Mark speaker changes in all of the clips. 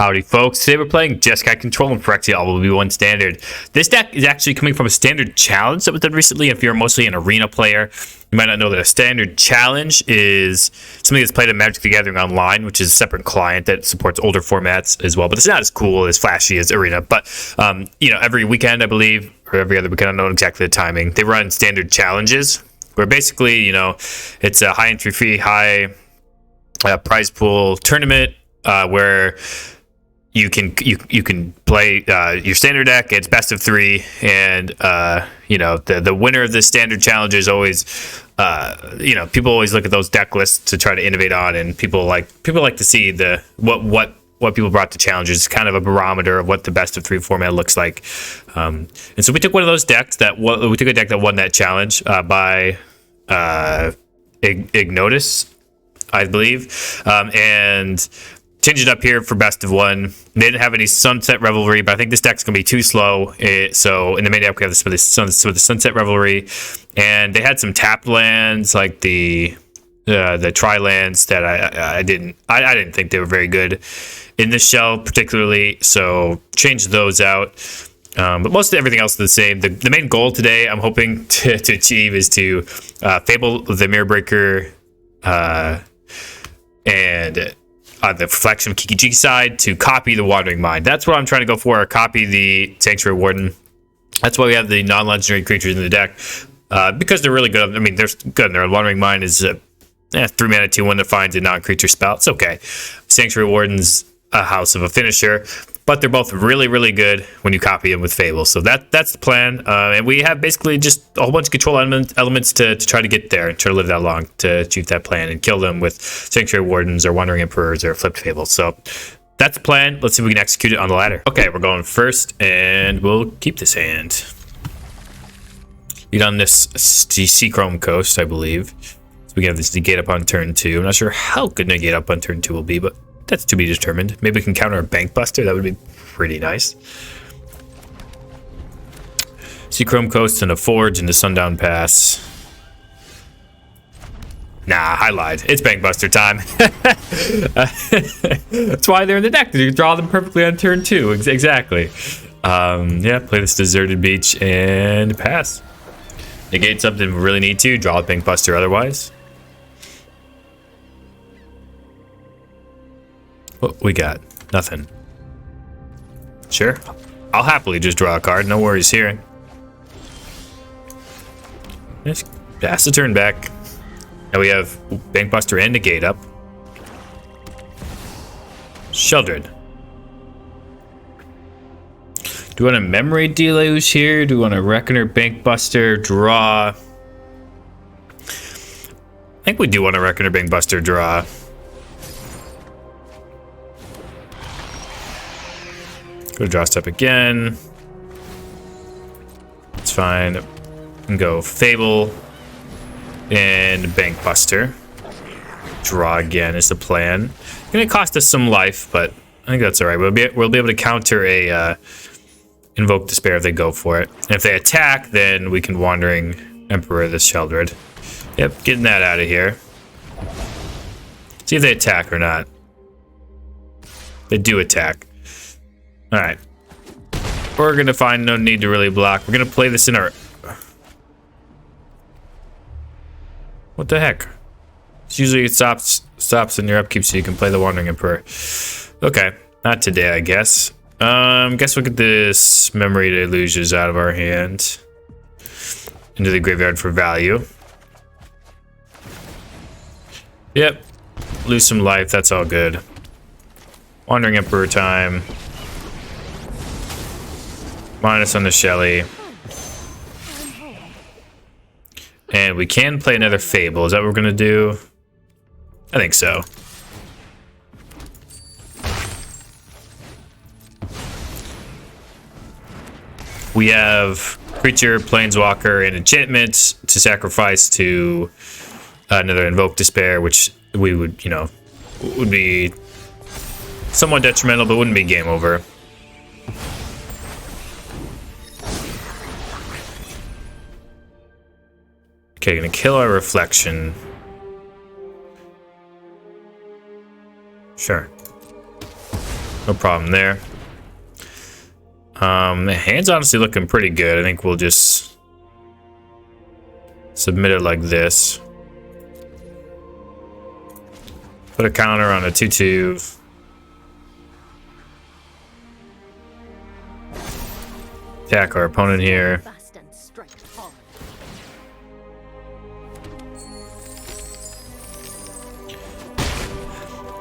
Speaker 1: Howdy folks, today we're playing Jeskai Control and Phyrexia all will be one standard. This deck is actually coming from a standard challenge that was done recently. If you're mostly an arena player, you might not know that a standard challenge is something that's played in MagicTheGathering online, which is a separate client that supports older formats as well, but it's not as cool, as flashy as arena. But, you know, every weekend, I believe, or every other weekend, I don't know exactly the timing, they run standard challenges where basically, you know, it's a high entry fee, high prize pool tournament where you can play your standard deck. It's best of 3, and you know, the winner of this standard challenge is always you know, people always look at those deck lists to try to innovate on, and people like to see the what people brought to challenges. It's kind of a barometer of what the best of 3 format looks like. And so we took one of those decks we took a deck that won that challenge by Ignotus, I believe, and changed it up here for best of 1. They didn't have any Sunset Revelry, but I think this deck's gonna be too slow. So in the main deck we have this with the Sunset Revelry, and they had some tapped lands like the tri lands that I didn't think they were very good in this shell particularly. So changed those out. But most of everything else is the same. The main goal today I'm hoping to achieve is to Fable the Mirror Breaker and on the Reflection of Kiki side to copy the Wandering Mind. That's what I'm trying to go for, or copy the Sanctuary Warden. That's why we have the non-legendary creatures in the deck, because they're really good. I mean, they're good. Their Wandering Mind is 3 mana 2/1 that finds a non-creature spell. It's okay. Sanctuary Warden's a house of a finisher, but they're both really, really good when you copy them with Fable. So that's the plan, and we have basically just a whole bunch of control elements to try to get there and try to live that long to achieve that plan and kill them with Sanctuary Wardens or Wandering Emperors or Flipped Fables. So that's the plan. Let's see if we can execute it on the ladder. Okay, we're going first, and we'll keep this hand. Lead on this Seachrome Coast, I believe. So we can have this negate up on turn 2. I'm not sure how good negate up on turn 2 will be, but that's to be determined. Maybe we can counter a Bank Buster. That would be pretty nice. Seachrome Coast and a Forge into Sundown Pass. Nah, I lied. It's Bank Buster time. That's why they're in the deck. You can draw them perfectly on turn 2. Exactly. Yeah, play this Deserted Beach and pass. Negate something we really need to. Draw a Bank Buster otherwise. What we got? Nothing. Sure. I'll happily just draw a card. No worries here. Just pass the turn back. Now we have Bank Buster and negate up. Sheldred. Do we want a Memory Deluge here? Do we want a Reckoner, Bank Buster, draw? I think we do want a Reckoner, Bank Buster, draw. Go to draw step again. It's fine. And go Fable and Bank Buster. Draw again is the plan. It's gonna cost us some life, but I think that's all right. We'll be able to counter a Invoke Despair if they go for it. And if they attack, then we can Wandering Emperor this Sheldred. Yep, getting that out of here. See if they attack or not. They do attack. Alright. We're gonna find no need to really block. We're gonna play this in our... What the heck? Usually it stops in your upkeep so you can play the Wandering Emperor. Okay. Not today, I guess. Guess we'll get this Memory Deluges out of our hand. Into the graveyard for value. Yep. Lose some life, that's all good. Wandering Emperor time. Minus on the Shelly. And we can play another Fable. Is that what we're gonna do? I think so. We have Creature, Planeswalker, and Enchantments to sacrifice to another Invoke Despair, which we would, you know, would be somewhat detrimental, but wouldn't be game over. Okay, gonna kill our Reflection. Sure. No problem there. The hand's honestly looking pretty good. I think we'll just submit it like this. Put a counter on a 2/2. Attack our opponent here.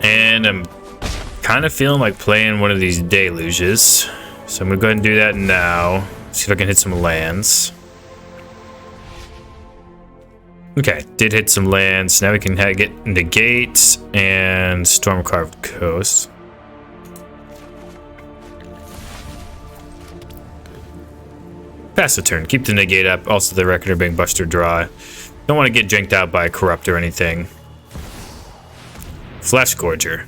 Speaker 1: And I'm kind of feeling like playing one of these deluges. So I'm gonna go ahead and do that now. See if I can hit some lands. Okay, did hit some lands. Now we can get Negate and Stormcarved Coast. Pass the turn. Keep the Negate up. Also the Reckoner being Buster draw. Don't want to get janked out by a Corrupt or anything. Flesh Gorger.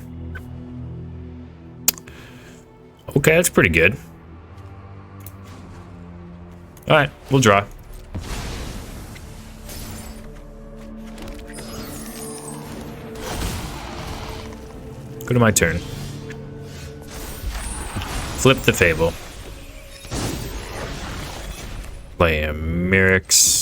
Speaker 1: Okay, that's pretty good. Alright, we'll draw. Go to my turn. Flip the Fable. Play a Myrix.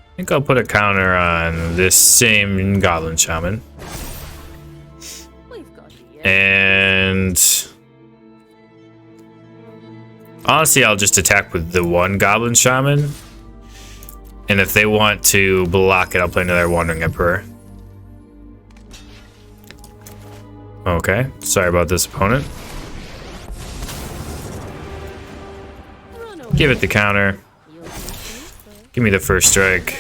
Speaker 1: I think I'll put a counter on this same Goblin Shaman. And honestly, I'll just attack with the one Goblin Shaman. And if they want to block it, I'll play another Wandering Emperor. Okay, sorry about this, opponent. Give it the counter. Give me the first strike.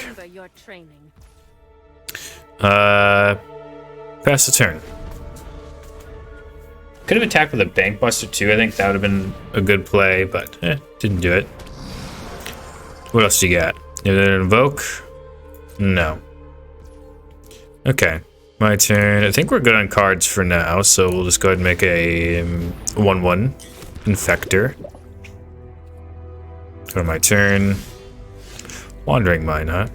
Speaker 1: Pass the turn. Could have attacked with a Bank Buster too. I think that would have been a good play, but didn't do it. What else do you got? Did it invoke? No. Okay, my turn. I think we're good on cards for now, so we'll just go ahead and make a 1/1 Infector. Go to my turn. Wandering Mine, huh?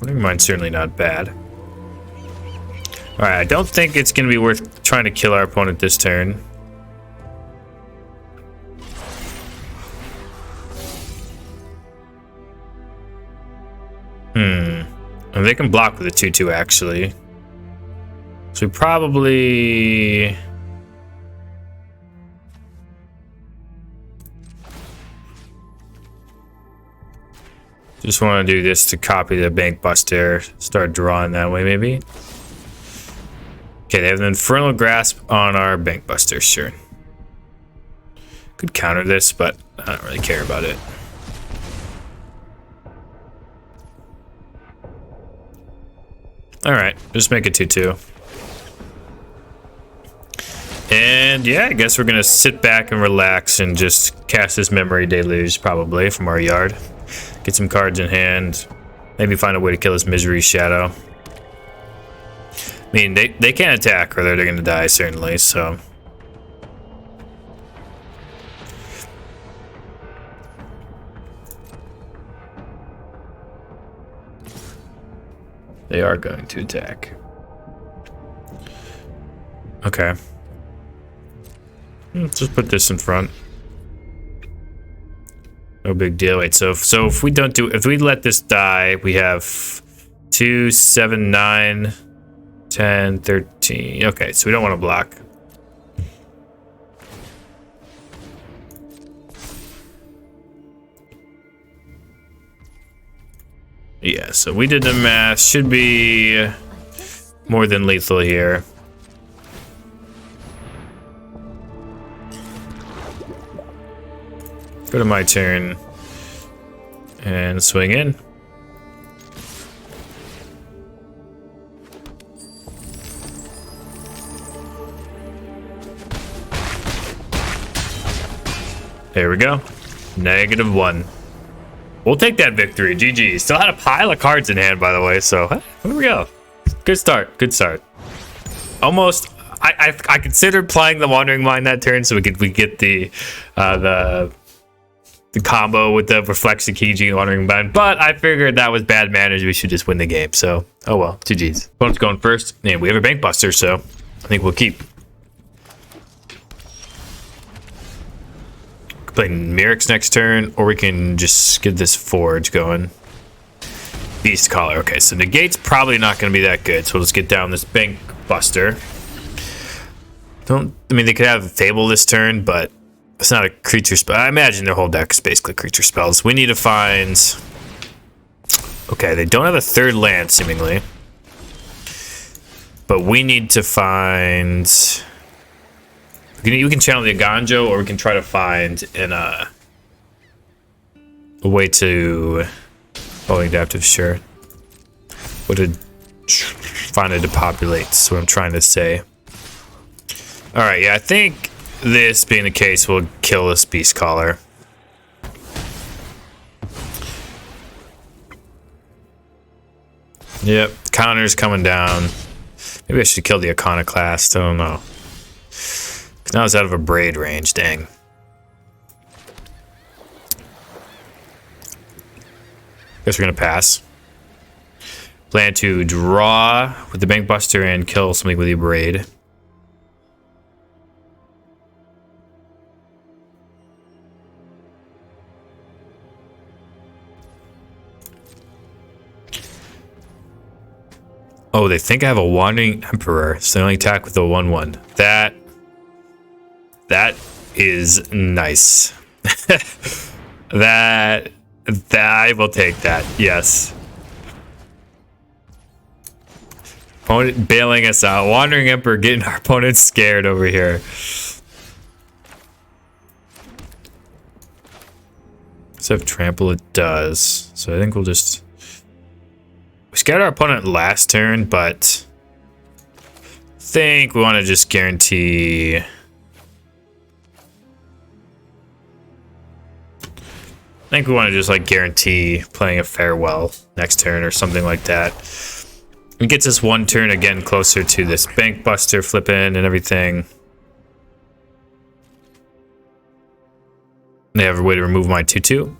Speaker 1: Wandering Mine's certainly not bad. Alright, I don't think it's going to be worth trying to kill our opponent this turn. And they can block with a 2/2 actually. So we probably... just want to do this to copy the Bank Buster. Start drawing that way, maybe. Okay, they have an Infernal Grasp on our Bank Buster, sure. Could counter this, but I don't really care about it. Alright, just make it 2/2. And yeah, I guess we're gonna sit back and relax and just cast this Memory Deluge, probably, from our yard. Get some cards in hand. Maybe find a way to kill this Misery Shadow. I mean, they can't attack or they're gonna die, certainly, so. They are going to attack. Okay. Let's just put this in front. No big deal. Wait, so if we don't do, if we let this die, we have 2, 7, 9, 10, 13. Okay, so we don't want to block. Yeah, so we did the math. Should be more than lethal here. Go to my turn and swing in. There we go. -1. We'll take that victory. GG. Still had a pile of cards in hand, by the way, so here we go. Good start. Good start. Almost I considered playing the Wandering Mind that turn so we get the combo with the Phyrexia, Kiji, and Wandering Mind, but I figured that was bad manners. We should just win the game. So, oh well, GG's. Opponent's going first, and we have a Bank Buster, so I think we'll keep. Play Mirrex next turn, or we can just get this Forge going. Beast Caller. Okay, so Negate's probably not going to be that good, so we'll just get down this Bank Buster. I mean, they could have Fable this turn, but it's not a creature spell. I imagine their whole deck is basically creature spells. We need to find... Okay, they don't have a third land, seemingly. But we need to find... We can channel the Aganjo, or we can try to find a way to... Oh, adaptive, sure. What to find it to populate, is what I'm trying to say. Alright, yeah, I think this being the case will kill this Beast Caller. Yep, counter's coming down. Maybe I should kill the Iconoclast, I don't know. Now it's out of a braid range, dang. Guess we're gonna pass. Plan to draw with the Bank Buster and kill something with the braid. Oh, they think I have a Wandering Emperor, so they only attack with the 1/1. That is nice. that I will take that. Yes. Opponent bailing us out. Wandering Emperor getting our opponent scared over here. So if trample, it does. So I think we'll just... We scared our opponent last turn, but I think we want to just guarantee... I think we want to just like guarantee playing a Farewell next turn or something like that. It gets us one turn again closer to this Bank Buster flipping and everything. They have a way to remove my 2/2.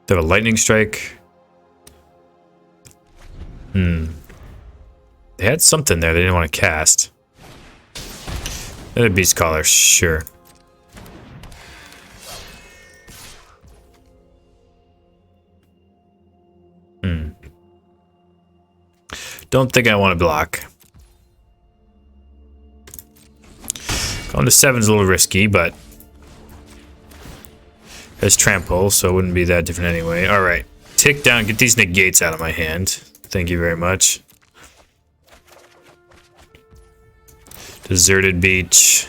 Speaker 1: They have a Lightning Strike. They had something there they didn't want to cast. Another Beast Caller, sure. Don't think I want to block. Going to 7 is a little risky, but there's trample, so it wouldn't be that different anyway. All right, tick down, get these negates out of my hand. Thank you very much. Deserted Beach.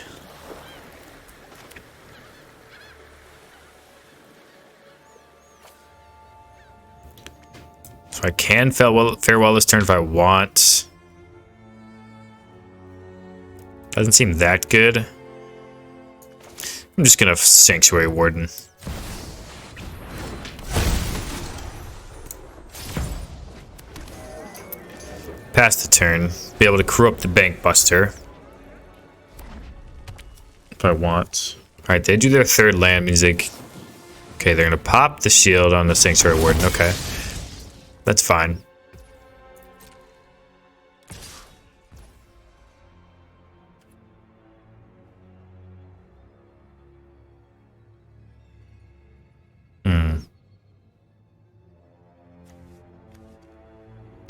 Speaker 1: So I can farewell this turn if I want. Doesn't seem that good. I'm just gonna Sanctuary Warden. Pass the turn. Be able to crew up the Bank Buster. If I want. Alright, they do their third land music. Okay, they're gonna pop the shield on the Sanctuary Warden. Okay. That's fine.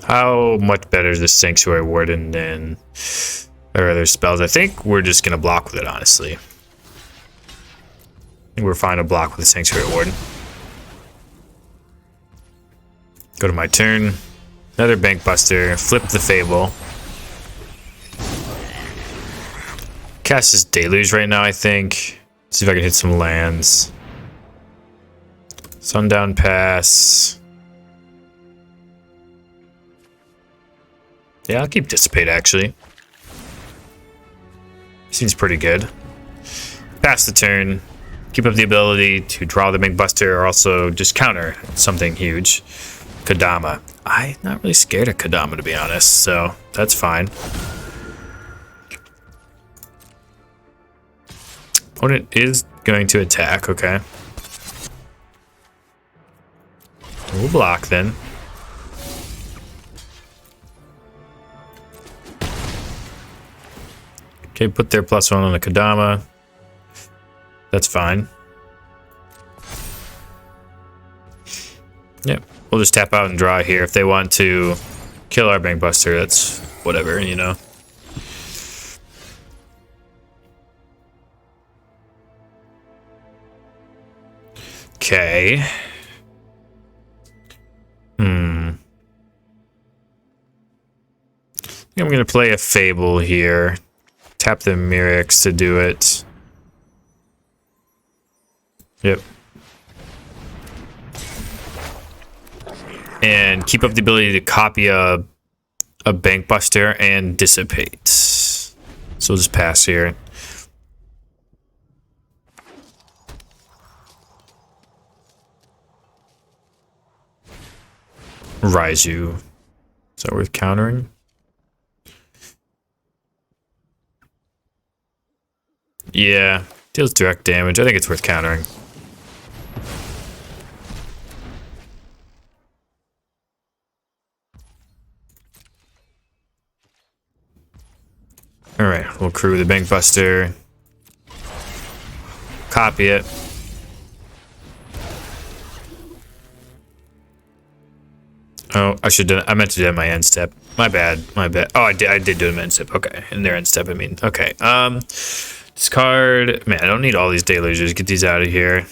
Speaker 1: How much better is this Sanctuary Warden than our other spells? I think we're just gonna block with it, honestly. I think we're fine to block with the Sanctuary Warden. Go to my turn. Another Bank Buster. Flip the Fable. Cast this Deluge right now, I think. See if I can hit some lands. Sundown Pass. Yeah, I'll keep Dissipate, actually. Seems pretty good. Pass the turn. Keep up the ability to draw the Bank Buster, or also just counter something huge. Kodama. I'm not really scared of Kodama, to be honest, so that's fine. Opponent is going to attack, okay. We'll block then. Okay, put their +1 on the Kodama. That's fine. Yep, we'll just tap out and draw here. If they want to kill our Bankbuster, that's whatever, you know. Okay. I think I'm gonna play a Fable here. Tap the Mirrex to do it. Yep. And keep up the ability to copy a Bankbuster and dissipate. So we'll just pass here. Raiju. Is that worth countering? Yeah, deals direct damage. I think it's worth countering. Alright, we'll crew the Bankbuster. Copy it. Oh, I meant to do it in my end step. My bad. Oh, I did do it in my end step. Okay, in their end step, I mean. Okay, discard. Man, I don't need all these delugers. Get these out of here.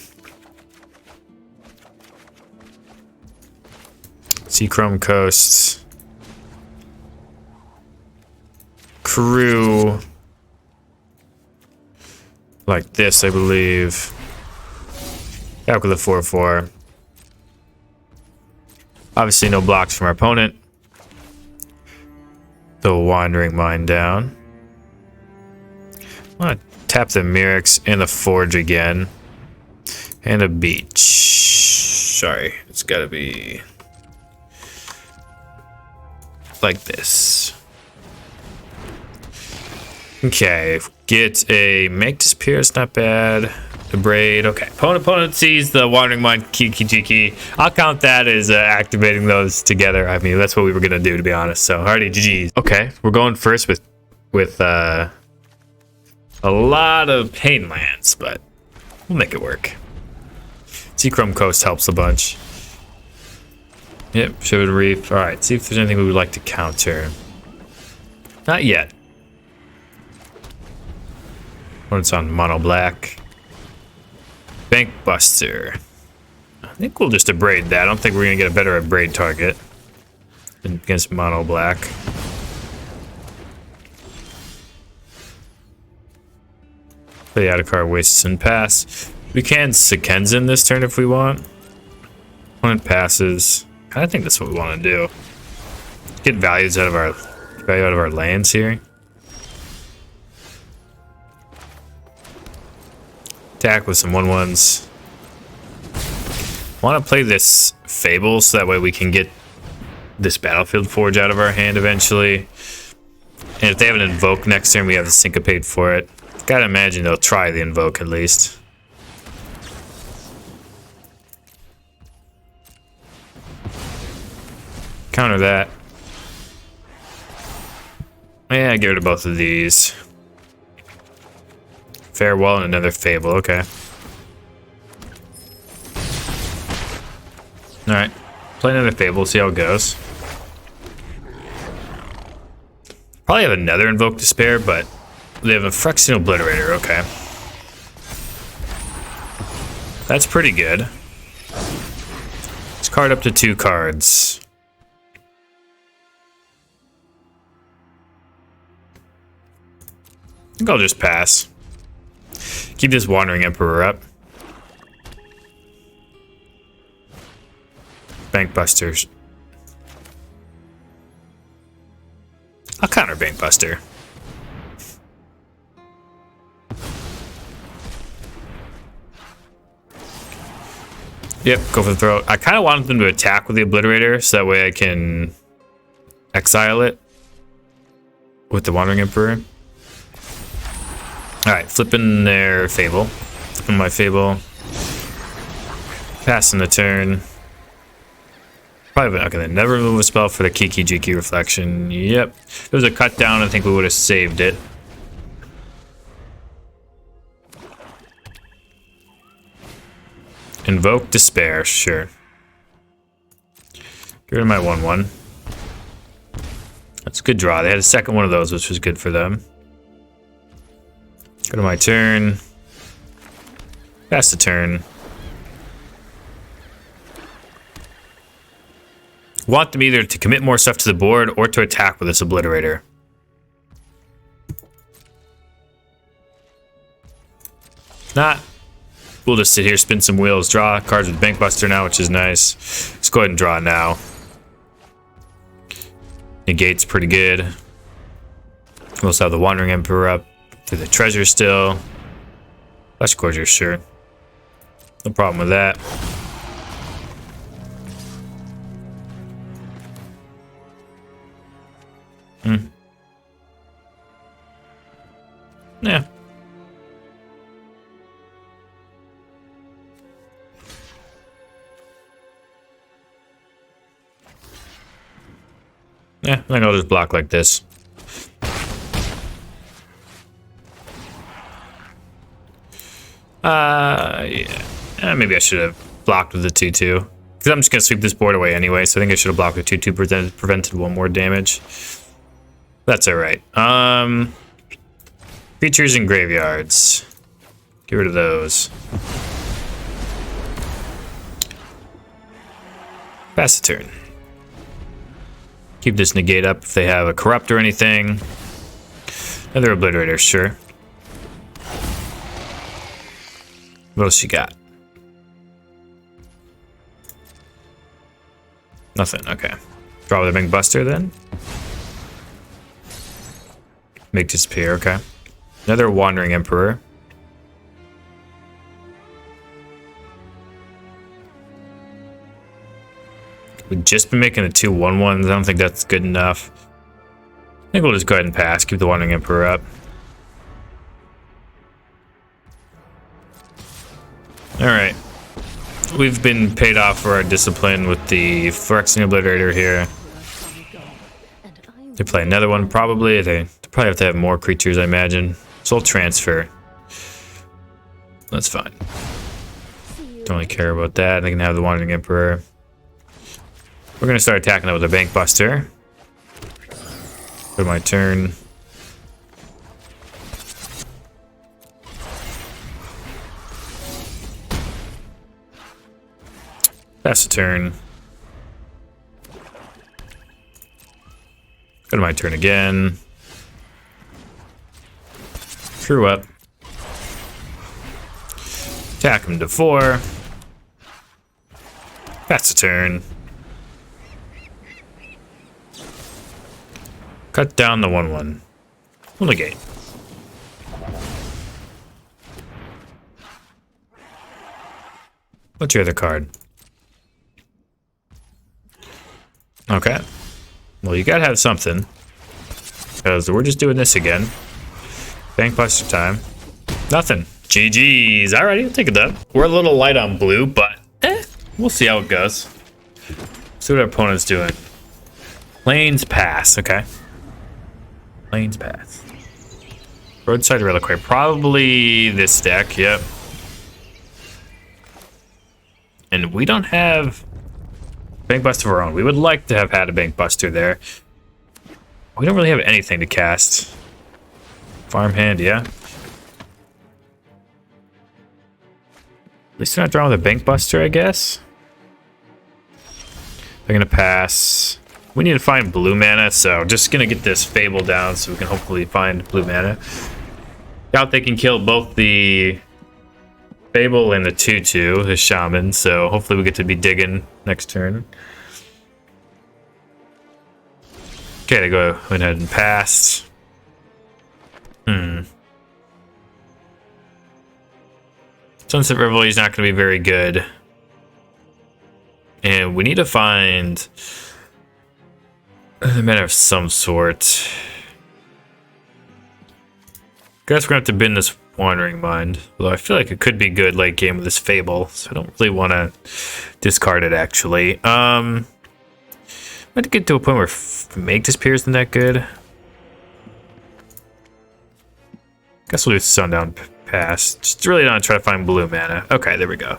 Speaker 1: Seachrome Coast. Crew. Like this, I believe. Back with a 4/4. Obviously, no blocks from our opponent. The Wandering Mind down. I'm gonna tap the Mirrex and the Forge again. And a Beach. Sorry, it's gotta be like this. Okay, get a Make Disappear, it's not bad. The Braid, okay. Opponent sees the Wandering Mind Kiki. I'll count that as activating those together. I mean, that's what we were gonna do, to be honest. So, alrighty, GG's. Okay, we're going first with a lot of pain lands, but we'll make it work. Seachrome Coast helps a bunch. Yep, Shivered Reef. Alright, see if there's anything we would like to counter. Not yet. When it's on mono black. Bankbuster. I think we'll just abrade that. I don't think we're gonna get a better abrade target against mono black. Play out of card, waste and pass. We can Sekenzen this turn if we want. Opponent passes. I think that's what we want to do. Get value out of our lands here. Attack with some 1/1s. Want to play this Fable so that way we can get this Battlefield Forge out of our hand eventually. And if they have an Invoke next turn, we have the Syncopate for it. Gotta imagine they'll try the Invoke at least. Counter that. Yeah, get rid of both of these. Farewell and another Fable, okay. Alright, play another Fable, see how it goes. Probably have another Invoke to spare, but they have a Phyrexian Obliterator, okay. That's pretty good. Let's card up to 2 cards. I think I'll just pass. Keep this Wandering Emperor up. Bankbusters. I'll counter Bankbuster. Yep, go for the throw. I kind of wanted them to attack with the Obliterator so that way I can exile it with the Wandering Emperor. Alright, flipping their Fable. Flipping my Fable. Passing the turn. Probably okay, they never remove a spell for the Kiki Jiki Reflection. Yep. If it was a cut down, I think we would have saved it. Invoke Despair, sure. Get rid of my 1/1. That's a good draw. They had a second one of those, which was good for them. Go to my turn. Pass the turn. Want them either to commit more stuff to the board or to attack with this Obliterator. Not. We'll just sit here, spin some wheels, draw cards with Bankbuster now, which is nice. Let's go ahead and draw now. Negate's pretty good. We also have the Wandering Emperor up for the treasure still. Flash Gorger, sure. No problem with that. Yeah. Yeah, I think I'll just block like this. Yeah. Maybe I should have blocked with the 2/2. Because I'm just going to sweep this board away anyway, so I think I should have blocked with 2/2, prevented one more damage. That's alright. Creatures and graveyards. Get rid of those. Pass the turn. Keep this negate up if they have a corrupt or anything. Another Obliterator, sure. What else you got? Nothing, okay. Draw with a Bankbuster then. Make disappear, okay. Another Wandering Emperor. We've just been making the 2/1/1s. I don't think that's good enough. I think we'll just go ahead and pass. Keep the Wandering Emperor up. Alright. We've been paid off for our discipline with the Phyrexia Obliterator here. They play another one probably. They probably have to have more creatures, I imagine. So we'll transfer. That's fine. Don't really care about that. They can have the Wandering Emperor. We're going to start attacking it with a Bankbuster. For my turn. Pass the turn. Go to my turn again. Screw up. Attack him to 4. Pass the turn. Cut down the 1/1. We'll negate. What's your other card? Okay. Well, you gotta have something. Because we're just doing this again. Bankbuster time. Nothing. GG's. Alrighty, I'll take it up. We're a little light on blue, but we'll see how it goes. See what our opponent's doing. Plains pass, okay. Plains pass. Roadside Reliquary. Probably this deck, yep. And we don't have Bankbuster of our own. We would like to have had a Bankbuster there. We don't really have anything to cast. Farmhand, yeah. At least they're not drawing with a Bankbuster, I guess. They're gonna pass. We need to find blue mana, so just gonna get this Fable down so we can hopefully find blue mana. Doubt they can kill both the Fable and the 2/2, the Shaman, so hopefully we get to be digging next turn. Okay, they go ahead and pass. Sunset Reveille is not going to be very good. And we need to find a mana of some sort. Guess we're going to have to bin this Wandering Mind. Although I feel like it could be good late game with this Fable, so I don't really want to discard it actually. Might get to a point where Make Disappear isn't that good. Guess we'll do Sundown Pass. Just really not try to find blue mana. Okay, there we go.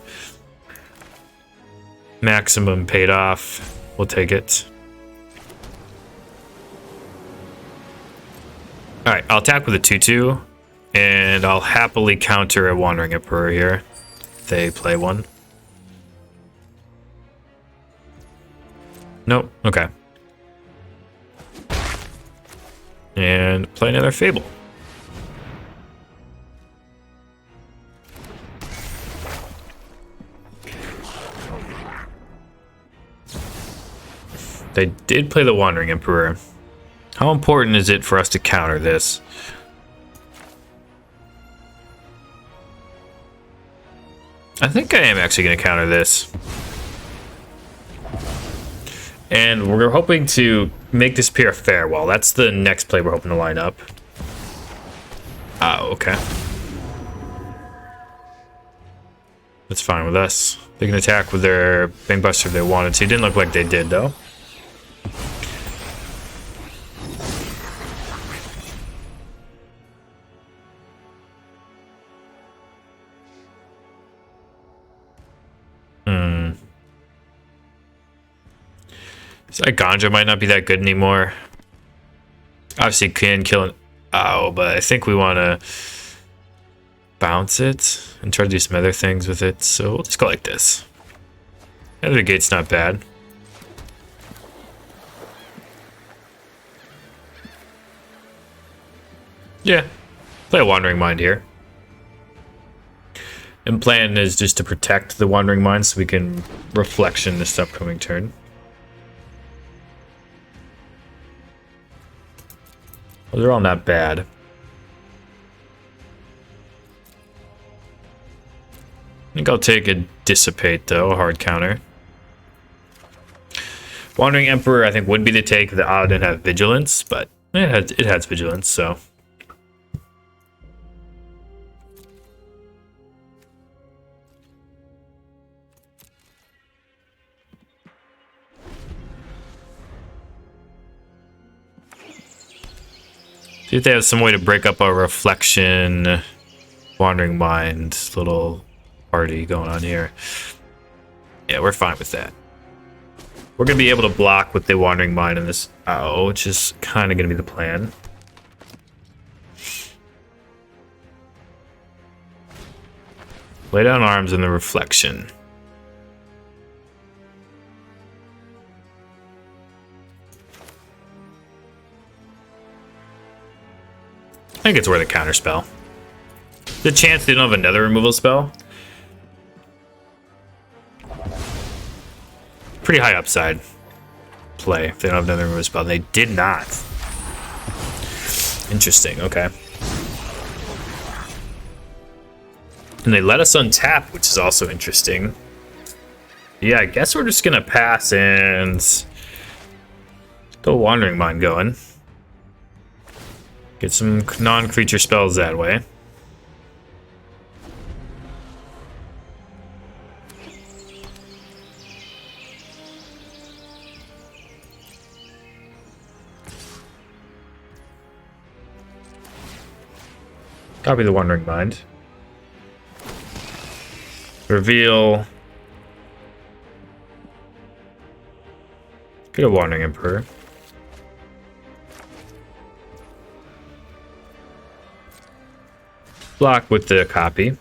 Speaker 1: Maximum paid off. We'll take it. Alright, I'll attack with a 2/2. And I'll happily counter a Wandering Emperor here. If they play one. Nope. Okay. And play another Fable. They did play the Wandering Emperor. How important is it for us to counter this? I think I am actually going to counter this. And we're hoping to make Disappear a Farewell. That's the next play we're hoping to line up. Oh, okay. That's fine with us. They can attack with their Bangbuster if they wanted to. Didn't look like they did, though. So Ganja might not be that good anymore. Obviously can kill an owl, but I think we want to bounce it and try to do some other things with it. So we'll just go like this. Another gate's not bad. Yeah, play a Wandering Mind here. And plan is just to protect the Wandering Mind so we can Reflection this upcoming turn. Well, they're all not bad. I think I'll take a Dissipate, though, a hard counter. Wandering Emperor, I think, would be the take. The odd didn't have Vigilance, but it has Vigilance, so. See if they have some way to break up our Reflection, Wandering Mind little party going on here. Yeah, we're fine with that. We're going to be able to block with the Wandering Mind in this OW, which is kind of going to be the plan. Lay down arms in the Reflection. I think it's worth a counter spell. The chance they don't have another removal spell. Pretty high upside play if they don't have another removal spell. They did not. Interesting, okay. And they let us untap, which is also interesting. Yeah, I guess we're just gonna pass and go Wandering Mind going. Get some non-creature spells that way. Copy the Wandering Mind. Reveal. Get a Wandering Emperor. Block with the copy.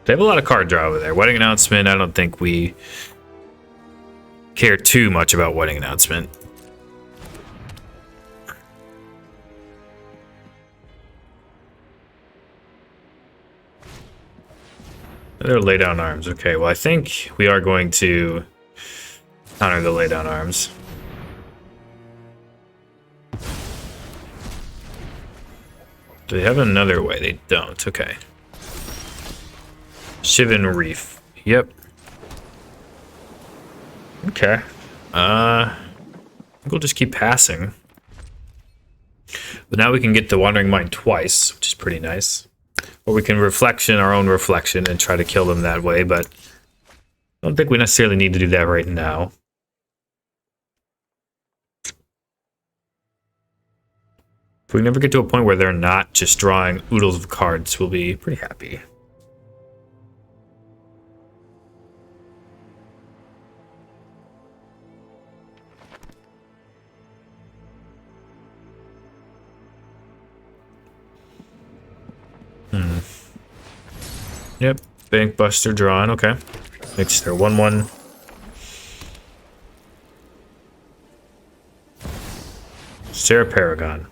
Speaker 1: They have a lot of card draw over there. Wedding Announcement, I don't think we care too much about Wedding Announcement. They're lay down arms. Okay, well I think we are going to counter the lay down arms. Do they have another way? They don't. Okay. Shivan Reef. Yep. Okay. I think we'll just keep passing. But now we can get the Wandering Mind twice, which is pretty nice. Or we can reflection our own reflection and try to kill them that way, but I don't think we necessarily need to do that right now. If we never get to a point where they're not just drawing oodles of cards, we'll be pretty happy. Yep, Bank Buster drawn, okay. Makes their 1/1. Sarah Paragon.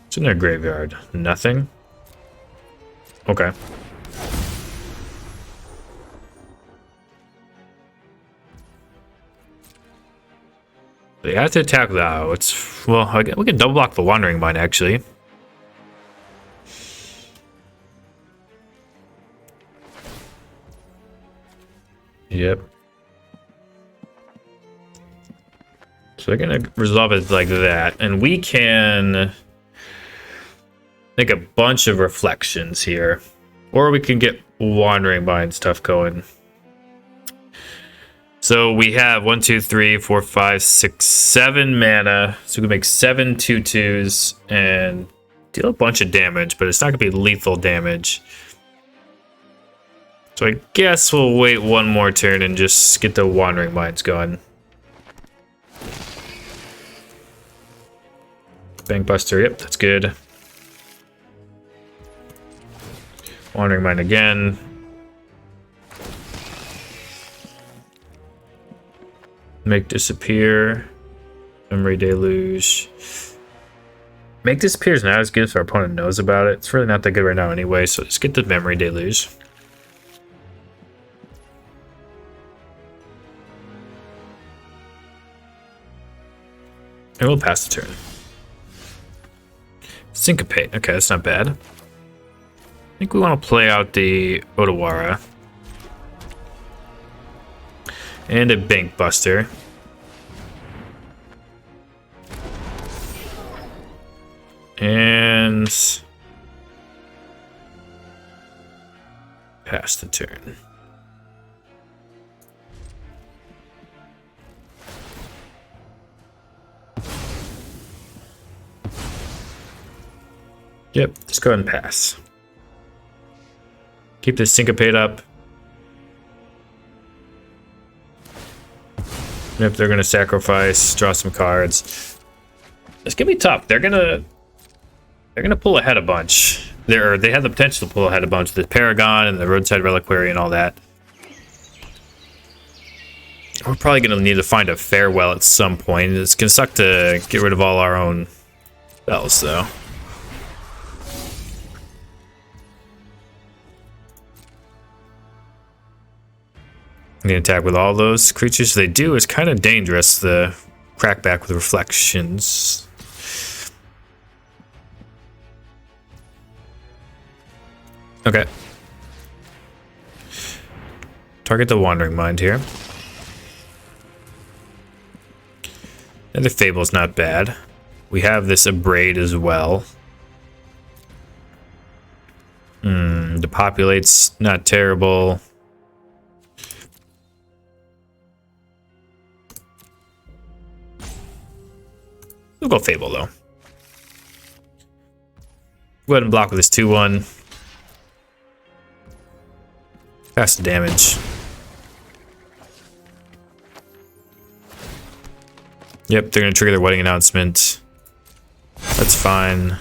Speaker 1: What's in their graveyard? Nothing? Okay. They have to attack that. Well, we can double block the Wandering Mind actually. Yep. So they're gonna resolve it like that, and we can make a bunch of reflections here, or we can get Wandering Mind stuff going. So we have 1, 2, 3, 4, 5, 6, 7 mana. So we can make 7 2/2s and deal a bunch of damage, but it's not gonna be lethal damage. So I guess we'll wait one more turn and just get the Wandering Minds going. Bankbuster, yep, that's good. Wandering Mind again. Make disappear. Memory Deluge. Make disappear is not as good if our opponent knows about it. It's really not that good right now anyway, so let's get the Memory Deluge. And we'll pass the turn. Syncopate. Okay, that's not bad. I think we want to play out the Otawara. And a Bank Buster. And pass the turn. Yep, just go ahead and pass. Keep this Syncopate up. Yep, they're gonna sacrifice, draw some cards. It's gonna be tough. They're gonna pull ahead a bunch. They have the potential to pull ahead a bunch. The Paragon and the Roadside Reliquary and all that. We're probably gonna need to find a Farewell at some point. It's gonna suck to get rid of all our own spells, though. The attack with all those creatures they do is kind of dangerous. The crackback with reflections. Okay. Target the Wandering Mind here. And the Fable's not bad. We have this Abrade as well. Depopulate's not terrible. We'll go Fable, though. Go ahead and block with this 2/1. Pass the damage. Yep, they're going to trigger their wedding announcement. That's fine.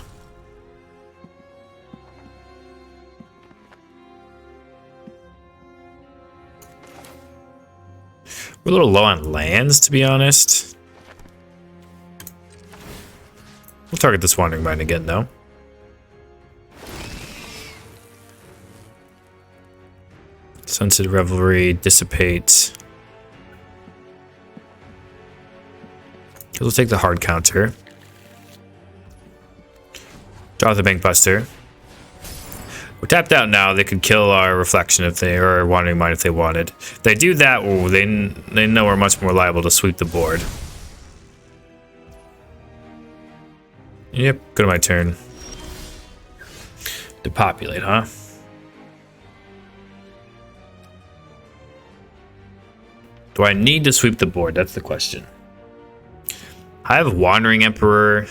Speaker 1: We're a little low on lands, to be honest. We'll target this Wandering Mind again, though. Sunset Revelry, Dissipate. We'll take the hard counter. Draw the Bank Buster. We're tapped out now. They could kill our reflection if they, or Wandering Mind if they wanted. If they do that, well, they know we're much more liable to sweep the board. Yep, go to my turn. Depopulate, huh? Do I need to sweep the board? That's the question. I have Wandering Emperor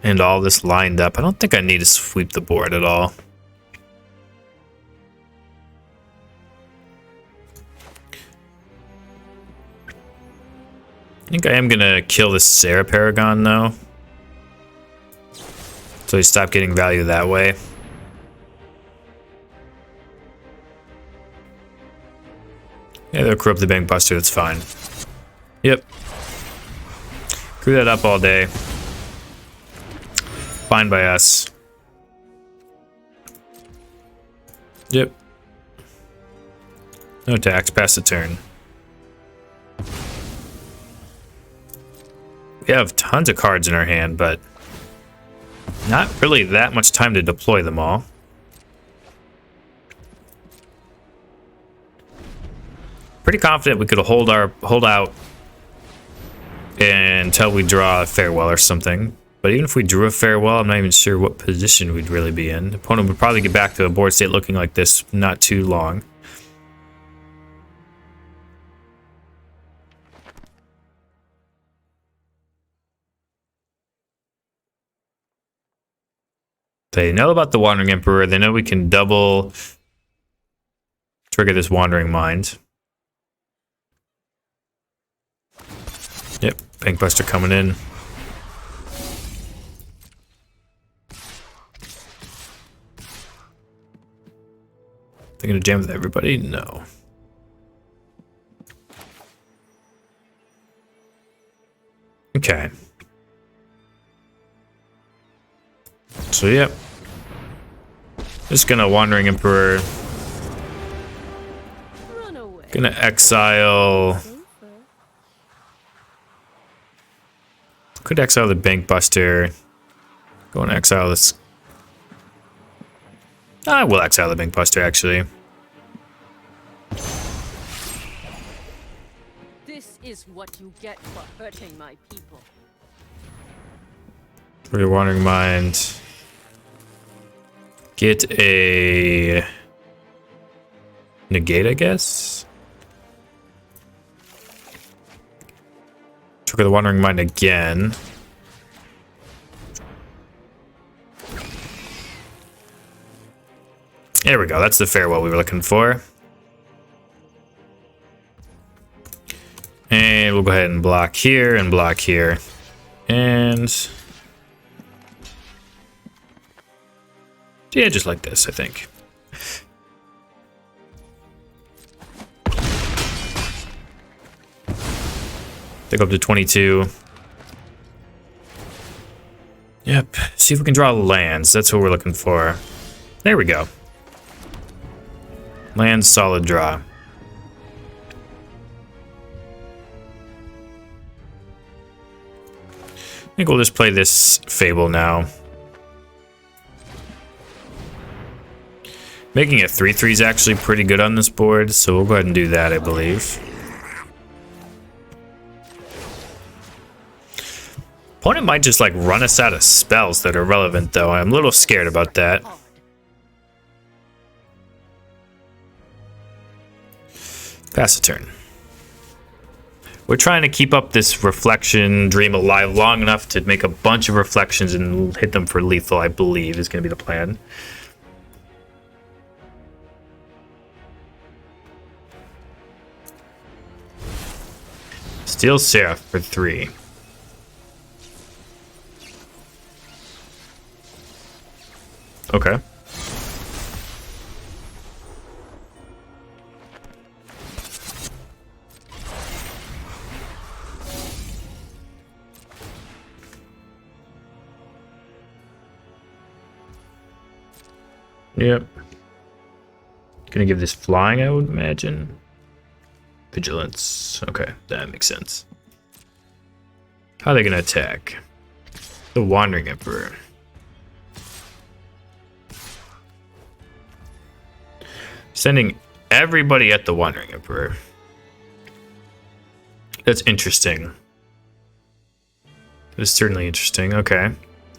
Speaker 1: and all this lined up. I don't think I need to sweep the board at all. I think I am gonna kill this Sarah Paragon though. So we stop getting value that way. Yeah, they'll corrupt the Bank Buster, that's fine. Yep. Screw that up all day. Fine by us. Yep. No attacks, pass the turn. We have tons of cards in our hand, but not really that much time to deploy them all. Pretty confident we could hold out until we draw a Farewell or something. But even if we drew a Farewell, I'm not even sure what position we'd really be in. The opponent would probably get back to a board state looking like this not too long. They know about the Wandering Emperor. They know we can double trigger this Wandering Mind. Yep, Bank Buster coming in. They're gonna jam with everybody? No. Okay. So, yep. Just gonna Wandering Emperor. Gonna exile. Could exile the Bank Buster. Go and exile this. I will exile the Bank Buster, actually.
Speaker 2: This is what you get for hurting my people.
Speaker 1: For your Wandering Mind. Get a negate, I guess. Trigger the Wandering Mind again. There we go. That's the Farewell we were looking for. And we'll go ahead and block here and block here. And yeah, just like this, I think. Take up to 22. Yep. See if we can draw lands. That's what we're looking for. There we go. Land, solid draw. I think we'll just play this Fable now. Making a 3/3 is actually pretty good on this board, so we'll go ahead and do that, I believe. Opponent might just like run us out of spells that are relevant, though. I'm a little scared about that. Pass the turn. We're trying to keep up this reflection dream alive long enough to make a bunch of reflections and hit them for lethal, I believe, is going to be the plan. Steel Seraph for 3. Okay. Yep. Gonna give this flying, I would imagine. Vigilance. Okay, that makes sense. How are they gonna attack? The Wandering Emperor. Sending everybody at the Wandering Emperor. That's interesting. It's certainly interesting. Okay.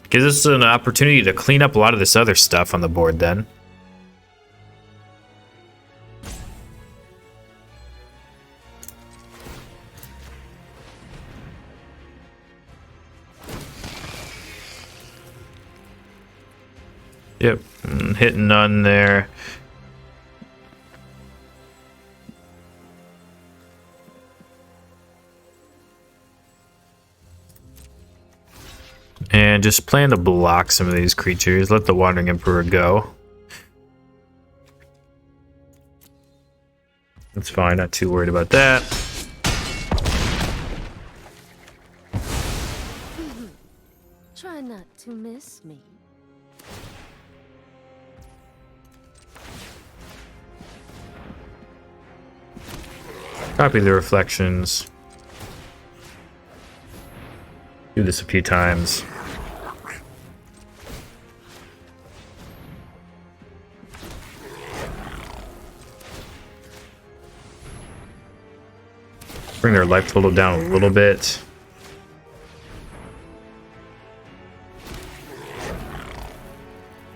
Speaker 1: Gives us an opportunity to clean up a lot of this other stuff on the board then. Yep, hitting none there. And just plan to block some of these creatures. Let the Wandering Emperor go. That's fine, not too worried about that.
Speaker 2: Try not to miss me.
Speaker 1: Copy the reflections. Do this a few times. Bring their life total down a little bit.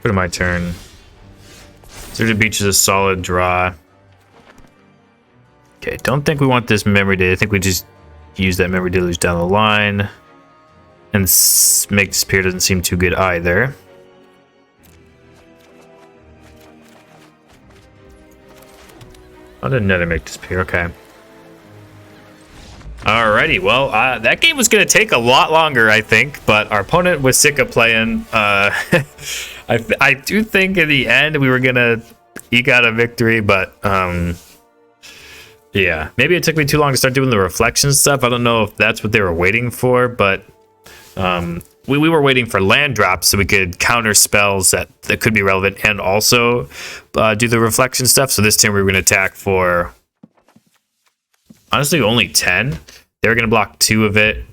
Speaker 1: Put in my turn. Deserted Beach is a solid draw. Okay, don't think we want this Memory Deluge. I think we just use that Memory Deluge down the line. And Make Disappear doesn't seem too good either. Not another Make Disappear, okay. Alrighty, well, that game was going to take a lot longer, I think, but our opponent was sick of playing. I do think in the end we were going to eke out a victory, but yeah, maybe it took me too long to start doing the reflection stuff. I don't know if that's what they were waiting for, but we were waiting for land drops so we could counter spells that could be relevant and also do the reflection stuff. So this time we were going to attack for, honestly, only 10. They were going to block 2 of it,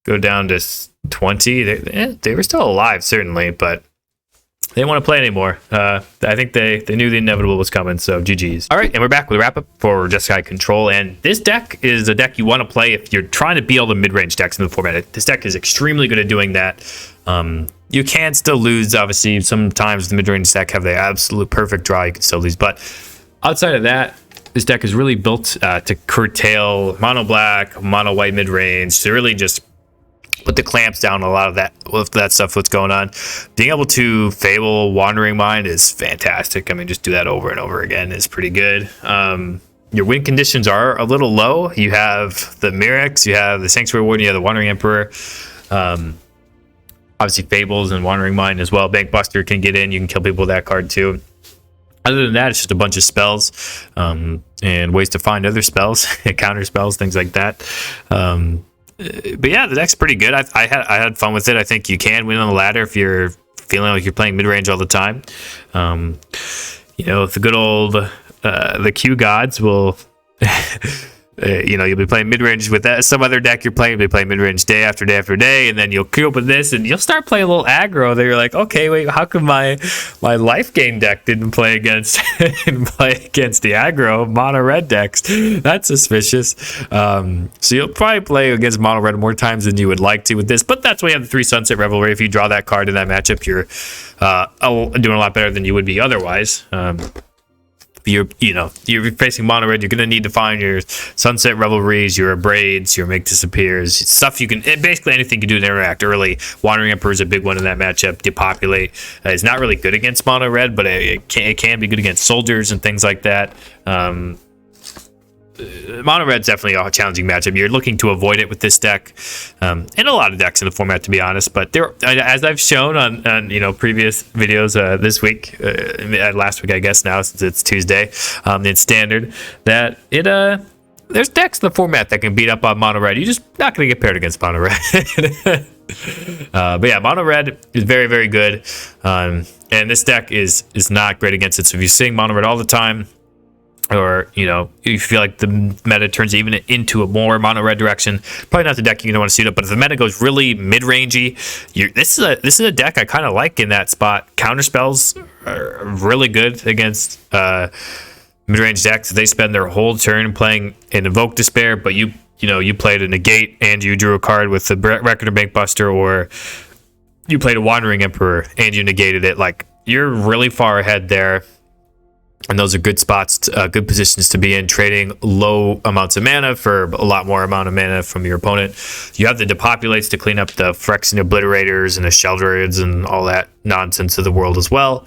Speaker 1: go down to 20. They were still alive, certainly, but they didn't want to play anymore. I think they knew the inevitable was coming, so GG's. All right, and we're back with a wrap-up for Jeskai Control, and this deck is a deck you want to play if you're trying to beat all the mid-range decks in the format. This deck is extremely good at doing that. You can still lose, obviously. Sometimes the mid-range deck have the absolute perfect draw. You can still lose, but outside of that, this deck is really built to curtail mono black, mono white mid range, to really just put the clamps down on a lot of that stuff that's going on. Being able to Fable Wandering Mind is fantastic. I mean, just do that over and over again is pretty good. Your win conditions are a little low. You have the Mirrex, you have the Sanctuary Warden, you have the Wandering Emperor. Obviously, Fables and Wandering Mind as well. Bankbuster can get in. You can kill people with that card too. Other than that, it's just a bunch of spells and ways to find other spells, counter spells, things like that. But yeah, the deck's pretty good. I had fun with it. I think you can win on the ladder if you're feeling like you're playing mid-range all the time. You know, the good old the Q gods will you know, you'll be playing mid-range with that. Some other deck you'll be playing mid-range day after day after day, and then you'll queue up with this, and you'll start playing a little aggro. Then you're like, okay, wait, how come my life gain deck didn't play against the aggro mono red decks? That's suspicious. So you'll probably play against mono red more times than you would like to with this, but that's why you have the 3 Sunset Revelry. If you draw that card in that matchup, you're doing a lot better than you would be otherwise. You're facing mono red, you're going to need to find your Sunset Revelries, your Braids, your Make Disappears, stuff you can, basically anything you can do to interact early. Wandering Emperor is a big one in that matchup. Depopulate is not really good against mono red, but it can be good against soldiers and things like that. Mono red's definitely a challenging matchup. You're looking to avoid it with this deck, and a lot of decks in the format, to be honest. But there, as I've shown on previous videos this week, last week I guess now since it's Tuesday, in Standard, that there's decks in the format that can beat up on mono red. You're just not going to get paired against mono red. But yeah, mono red is very, very good, and this deck is not great against it. So if you're seeing mono red all the time, or you feel like the meta turns even into a more mono red direction, probably not the deck you're gonna want to suit up. But if the meta goes really mid-rangey, this is a deck I kind of like in that spot. Counter spells are really good against mid-range decks, they spend their whole turn playing an Invoke Despair, but you played a Negate and you drew a card with the Reckoner Bankbuster, or you played a Wandering Emperor and you negated it. Like, you're really far ahead there. And those are good spots, good positions to be in, trading low amounts of mana for a lot more amount of mana from your opponent. You have the Depopulates to clean up the Phyrexian Obliterators and the Sheldreds and all that nonsense of the world as well.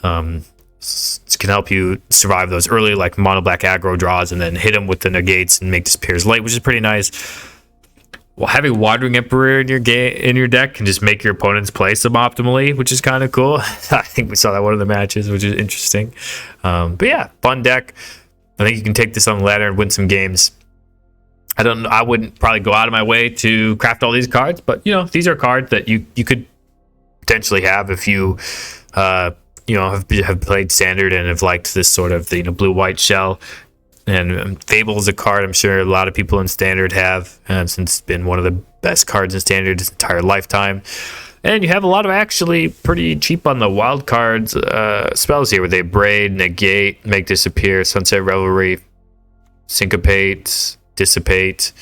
Speaker 1: Can help you survive those early, like mono black aggro draws, and then hit them with the negates and make disappears late, which is pretty nice. Well, having Wandering Emperor in your deck can just make your opponents play suboptimally, which is kind of cool. I think we saw that one of the matches, which is interesting. But yeah, fun deck. I think you can take this on the ladder and win some games. I wouldn't probably go out of my way to craft all these cards, but these are cards that you could potentially have if you have played Standard and have liked this sort of blue-white shell. And Fable is a card I'm sure a lot of people in Standard have, since it's been one of the best cards in Standard its entire lifetime. And you have a lot of actually pretty cheap on the wild cards spells here, where they Braid, Negate, Make Disappear, Sunset Revelry, Syncopate, Dissipate.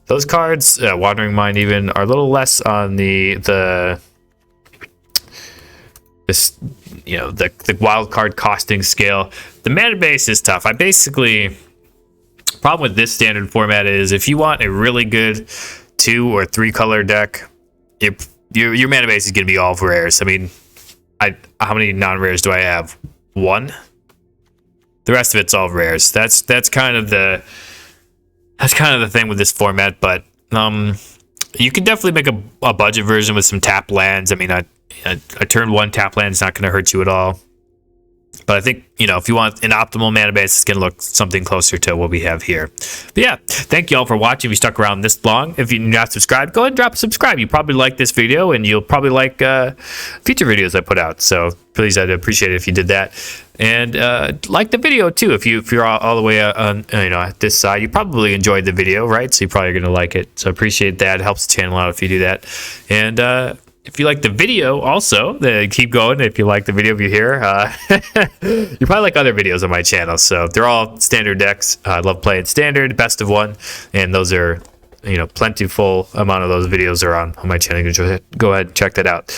Speaker 1: Those cards, Wandering Mind even, are a little less on the wild card costing scale. The mana base is tough. Problem with this Standard format is if you want a really good 2 or 3 color deck, your mana base is going to be all rares. I mean, how many non-rares do I have? 1. The rest of it's all rares. That's kind of the thing with this format. But you can definitely make a budget version with some tap lands. I mean, a turn 1 tap land is not going to hurt you at all. But I think, if you want an optimal mana base, it's going to look something closer to what we have here. But yeah, thank you all for watching. If you stuck around this long, if you're not subscribed, go ahead and drop a subscribe. You probably like this video, and you'll probably like future videos I put out. So please, I'd appreciate it if you did that. And like the video too. If you're all the way on at this side, you probably enjoyed the video, right? So you're probably going to like it. So I appreciate that. It helps the channel out if you do that. And if you like the video also, then keep going. If you like the video, if you're here, you probably like other videos on my channel. So they're all Standard decks. I love playing Standard, best of 1. And those are, plentiful amount of those videos are on my channel. You can go ahead and check that out.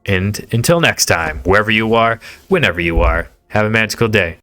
Speaker 1: And until next time, wherever you are, whenever you are, have a magical day.